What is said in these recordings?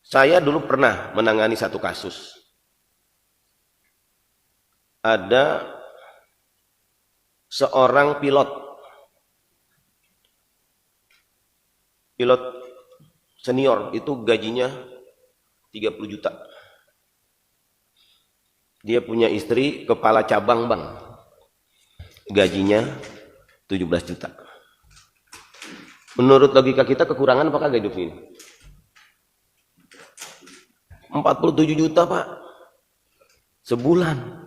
Saya dulu pernah menangani satu kasus. Ada seorang pilot senior, itu gajinya 30 juta. Dia punya istri kepala cabang bank, gajinya 17 juta. Menurut logika kita kekurangan apakah hidup ini? 47 juta Pak, sebulan.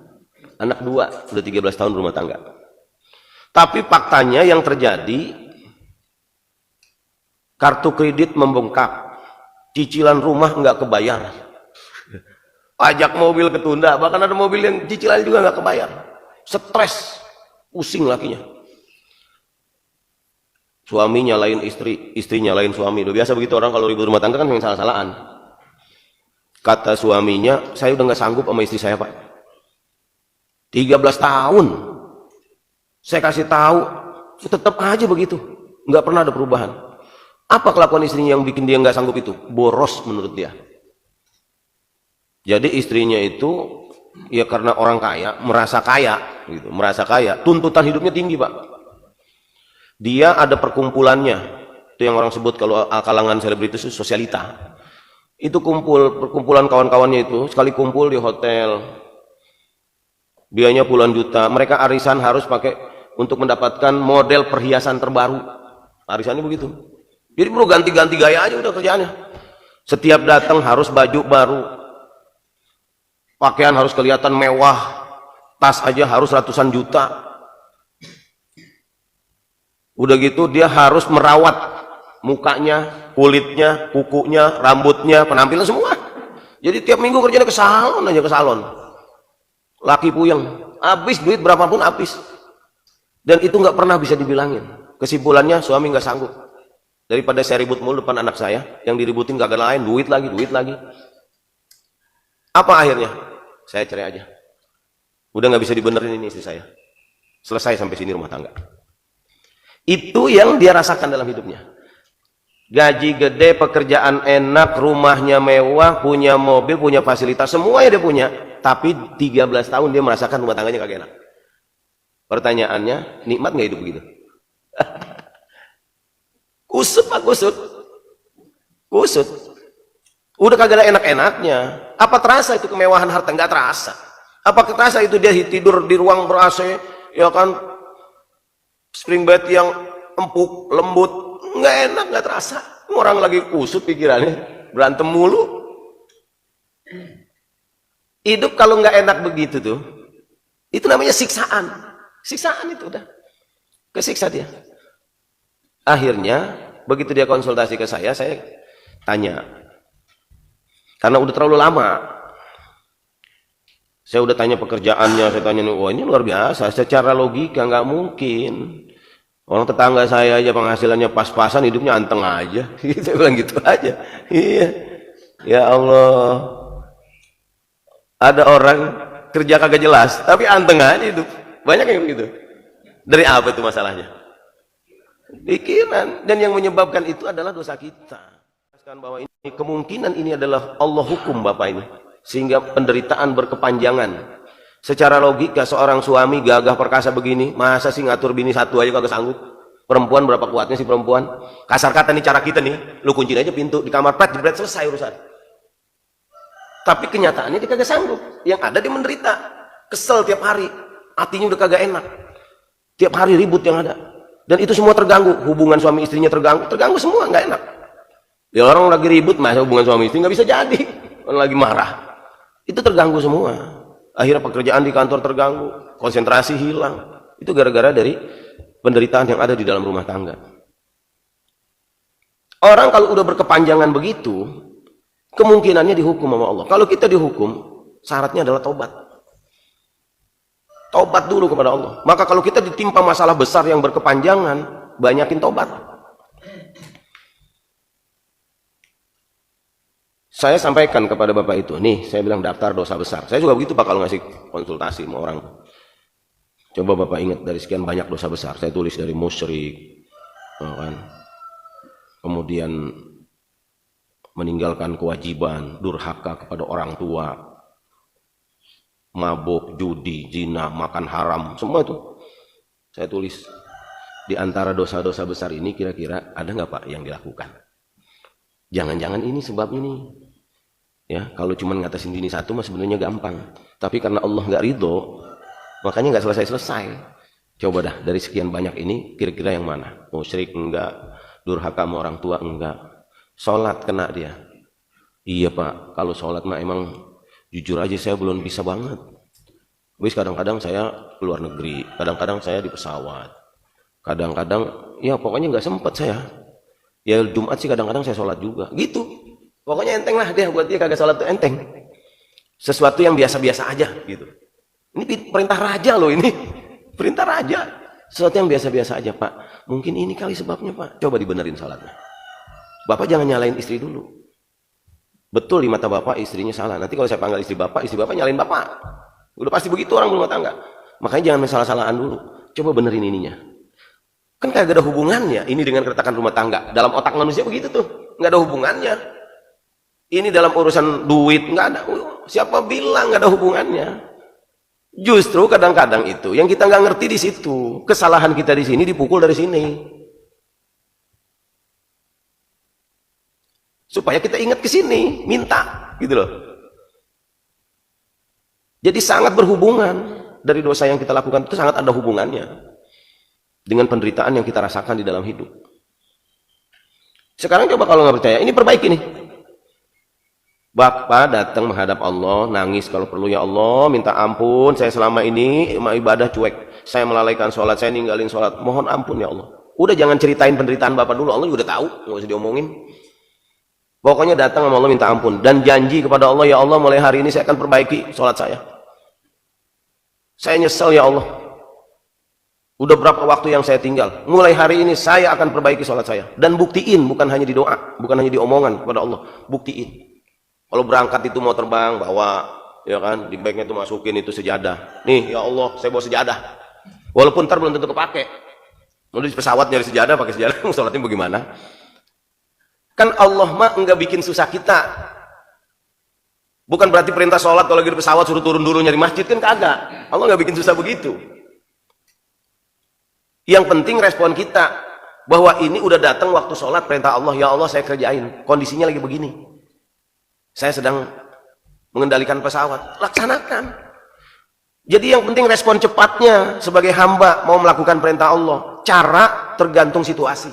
Anak 2, udah 13 tahun rumah tangga. Tapi faktanya yang terjadi, kartu kredit membengkak, cicilan rumah nggak kebayar, pajak mobil ketunda, bahkan ada mobil yang cicilan juga nggak kebayar. Stres, pusing lakinya. Suami nyalain istri, istri nyalain suami. Udah biasa begitu orang kalau ribut rumah tangga kan yang salah-salahan. Kata suaminya, saya udah nggak sanggup sama istri saya Pak. 13 tahun saya kasih tahu, tetap aja begitu, nggak pernah ada perubahan. Apa kelakuan istrinya yang bikin dia nggak sanggup itu? Boros menurut dia. Jadi istrinya itu ya karena orang kaya, merasa kaya gitu, merasa kaya, tuntutan hidupnya tinggi Pak. Dia ada perkumpulannya, itu yang orang sebut kalau kalangan selebritis itu sosialita. Itu perkumpulan kawan-kawannya itu, sekali kumpul di hotel, biayanya puluhan juta. Mereka arisan harus pakai untuk mendapatkan model perhiasan terbaru. Arisannya begitu. Jadi perlu ganti-ganti gaya aja udah kerjaannya. Setiap datang harus baju baru, pakaian harus kelihatan mewah, tas aja harus ratusan juta. Udah gitu dia harus merawat mukanya, kulitnya, kukunya, rambutnya, penampilan semua. Jadi tiap minggu kerjanya ke salon aja, ke salon. Laki puyeng, habis duit berapapun habis. Dan itu nggak pernah bisa dibilangin. Kesimpulannya suami nggak sanggup. Daripada saya ribut mulu depan anak saya, yang diributin gak ada lain, duit lagi, duit lagi. Apa akhirnya? Saya cerai aja. Udah nggak bisa dibenerin ini istri saya. Selesai sampai sini rumah tangga. Itu yang dia rasakan dalam hidupnya. Gaji gede, pekerjaan enak, rumahnya mewah, punya mobil, punya fasilitas, semuanya dia punya. Tapi 13 tahun dia merasakan rumah tangganya kagak enak. Pertanyaannya, nikmat nggak hidup begitu? Kusut Pak, kusut. Kusut. Udah kagak ada enak-enaknya. Apa terasa itu kemewahan harta? Nggak terasa. Apa terasa itu dia tidur di ruang ber-AC, ya kan, spring bed yang empuk, lembut, nggak enak, nggak terasa. Orang lagi kusut pikirannya, berantem mulu. Hidup kalau nggak enak begitu tuh, itu namanya siksaan. Siksaan itu udah kesiksa dia. Akhirnya begitu dia konsultasi ke saya tanya, karena udah terlalu lama. Saya udah tanya pekerjaannya, saya tanya, wah ini luar biasa, secara logika nggak mungkin. Orang tetangga saya aja penghasilannya pas-pasan, hidupnya anteng aja. Saya bilang gitu aja. Iya, ya Allah. Ada orang kerja kagak jelas, tapi anteng aja hidup. Banyak yang begitu. Dari apa itu masalahnya? Pikiran. Dan yang menyebabkan itu adalah dosa kita. Bahwa ini kemungkinan ini adalah Allah hukum Bapak ini, sehingga penderitaan berkepanjangan. Secara logika seorang suami gagah perkasa begini, masa sih ngatur bini satu aja kagak sanggup? Perempuan berapa kuatnya sih perempuan? Kasar kata nih cara kita nih, lu kunciin aja pintu di kamar, pret jebret, selesai urusan. Tapi kenyataannya dia kagak sanggup. Yang ada dia menderita, kesel tiap hari, hatinya udah kagak enak. Tiap hari ribut yang ada. Dan itu semua terganggu, hubungan suami istrinya terganggu semua, nggak enak. Ya orang lagi ribut, masa hubungan suami istri nggak bisa jadi. Orang lagi marah, itu terganggu semua. Akhirnya pekerjaan di kantor terganggu, konsentrasi hilang. Itu gara-gara dari penderitaan yang ada di dalam rumah tangga. Orang kalau udah berkepanjangan begitu, kemungkinannya dihukum sama Allah. Kalau kita dihukum, syaratnya adalah tobat. Tobat dulu kepada Allah. Maka kalau kita ditimpa masalah besar yang berkepanjangan, banyakin tobat. Saya sampaikan kepada Bapak itu, nih saya bilang daftar dosa besar. Saya juga begitu Pak kalau ngasih konsultasi sama orang. Coba Bapak ingat dari sekian banyak dosa besar. Saya tulis dari musyrik, kan? Kemudian meninggalkan kewajiban, durhaka kepada orang tua, mabuk, judi, zina, makan haram, semua itu saya tulis. Di antara dosa-dosa besar ini kira-kira ada nggak Pak yang dilakukan? Jangan-jangan ini sebab ini. Ya, kalau cuma ngatasin ini satu mah sebenarnya gampang. Tapi karena Allah nggak ridho, makanya nggak selesai-selesai. Coba dah dari sekian banyak ini kira-kira yang mana? Musyrik enggak, durhaka sama orang tua enggak, sholat kena dia. Iya Pak, kalau sholat mah emang jujur aja saya belum bisa banget. Wis kadang-kadang saya keluar negeri, kadang-kadang saya di pesawat, kadang-kadang ya pokoknya nggak sempet saya. Ya Jumat sih kadang-kadang saya sholat juga, gitu. Pokoknya enteng lah dia, buat dia kagak sholat tuh enteng. Sesuatu yang biasa-biasa aja gitu. Ini perintah raja loh ini. Perintah raja. Sesuatu yang biasa-biasa aja Pak. Mungkin ini kali sebabnya Pak. Coba dibenerin sholatnya. Bapak jangan nyalain istri dulu. Betul di mata Bapak istrinya salah. Nanti kalau saya panggil istri Bapak nyalain Bapak. Udah pasti begitu orang berumah tangga. Makanya jangan salah-salahan dulu. Coba benerin ininya. Kan kagak ada hubungannya ini dengan keretakan rumah tangga. Dalam otak manusia begitu tuh. Nggak ada hubungannya. Ini dalam urusan duit, nggak ada. Siapa bilang nggak ada hubungannya? Justru kadang-kadang itu yang kita nggak ngerti di situ. Kesalahan kita di sini dipukul dari sini. Supaya kita ingat ke sini, minta, gitu loh. Jadi sangat berhubungan dari dosa yang kita lakukan itu sangat ada hubungannya dengan penderitaan yang kita rasakan di dalam hidup. Sekarang coba kalau nggak percaya, ini perbaiki nih. Bapak datang menghadap Allah, nangis kalau perlu, ya Allah minta ampun, saya selama ini ibadah cuek, saya melalaikan sholat, saya ninggalin sholat, mohon ampun ya Allah. Udah jangan ceritain penderitaan Bapak dulu, Allah udah tahu, nggak usah diomongin. Pokoknya datang sama Allah minta ampun dan janji kepada Allah, ya Allah mulai hari ini saya akan perbaiki sholat saya. Saya nyesel ya Allah. Udah berapa waktu yang saya tinggal, mulai hari ini saya akan perbaiki sholat saya. Dan buktiin, bukan hanya di doa, bukan hanya di omongan kepada Allah, buktiin. Kalau berangkat itu mau terbang, bawa, ya kan, di bagnya itu masukin itu sejadah. Nih, ya Allah, saya bawa sejadah. Walaupun ntar belum tentu kepake. Mau di pesawat nyari sejadah, pakai sejadah, sholatnya bagaimana? Kan Allah mah enggak bikin susah kita. Bukan berarti perintah sholat kalau lagi di pesawat suruh turun dulu nyari masjid, kan kagak. Allah enggak bikin susah begitu. Yang penting respon kita, bahwa ini udah datang waktu sholat, perintah Allah, ya Allah saya kerjain, kondisinya lagi begini. Saya sedang mengendalikan pesawat, laksanakan. Jadi yang penting respon cepatnya sebagai hamba mau melakukan perintah Allah. Cara tergantung situasi.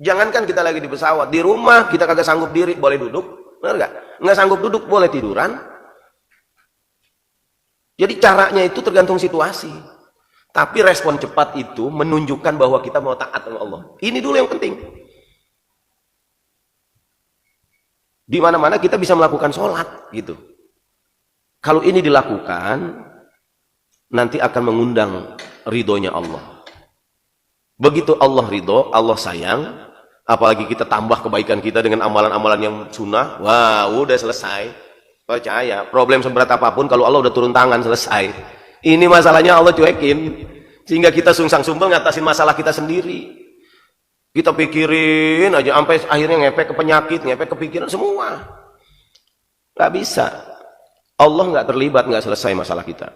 Jangankan kita lagi di pesawat, di rumah kita kagak sanggup diri, boleh duduk, benar nggak? Nggak sanggup duduk, boleh tiduran. Jadi caranya itu tergantung situasi. Tapi respon cepat itu menunjukkan bahwa kita mau taat sama Allah. Ini dulu yang penting. Di mana-mana kita bisa melakukan sholat gitu. Kalau ini dilakukan, nanti akan mengundang ridhonya Allah. Begitu Allah ridho, Allah sayang, apalagi kita tambah kebaikan kita dengan amalan-amalan yang sunnah, wah udah selesai. Percaya, problem seberat apapun kalau Allah udah turun tangan selesai. Ini masalahnya Allah cuekin, sehingga kita sungsang-sumbel ngatasin masalah kita sendiri. Kita pikirin aja sampai akhirnya ngepek ke penyakit, ngepek ke pikiran semua. Gak bisa. Allah nggak terlibat, nggak selesai masalah kita.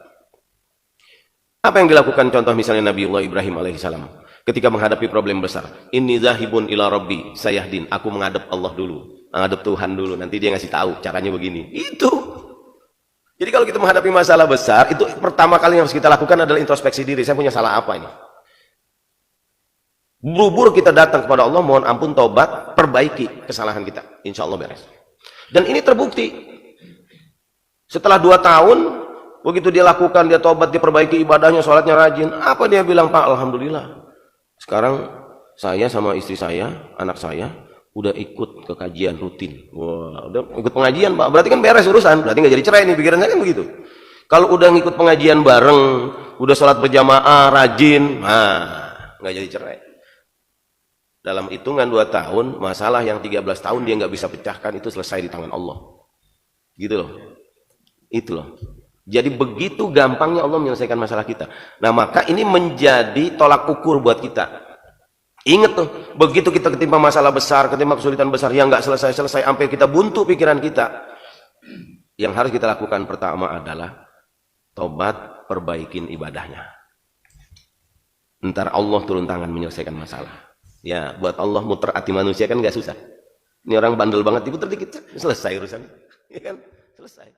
Apa yang dilakukan contoh misalnya Nabiullah Ibrahim alaihissalam ketika menghadapi problem besar. Inni zahibun ila rabbi sayahdin. Aku menghadap Allah dulu, menghadap Tuhan dulu. Nanti dia ngasih tahu caranya begini. Itu. Jadi kalau kita menghadapi masalah besar, itu pertama kali yang harus kita lakukan adalah introspeksi diri. Saya punya salah apa ini? Buru-buru kita datang kepada Allah, mohon ampun, taubat, perbaiki kesalahan kita. Insya Allah beres. Dan ini terbukti. Setelah 2 tahun, begitu dia lakukan, dia taubat, dia perbaiki ibadahnya, sholatnya rajin. Apa dia bilang? Pak, alhamdulillah. Sekarang saya sama istri saya, anak saya, udah ikut ke kajian rutin. Wah, udah ikut pengajian Pak. Berarti kan beres urusan. Berarti nggak jadi cerai nih, pikirannya kan begitu. Kalau udah ngikut pengajian bareng, udah sholat berjamaah, rajin, nah, nggak jadi cerai. Dalam hitungan 2 tahun, masalah yang 13 tahun dia nggak bisa pecahkan itu selesai di tangan Allah. Gitu loh. Itu loh. Jadi begitu gampangnya Allah menyelesaikan masalah kita. Nah maka ini menjadi tolak ukur buat kita. Ingat tuh, begitu kita ketimpa masalah besar, ketimpa kesulitan besar yang nggak selesai-selesai, sampai kita buntu pikiran kita, yang harus kita lakukan pertama adalah tobat, perbaikin ibadahnya. Ntar Allah turun tangan menyelesaikan masalah. Ya, buat Allah muter hati manusia kan nggak susah. Ini orang bandel banget, diputer dikit, selesai urusan. Ya kan? Selesai.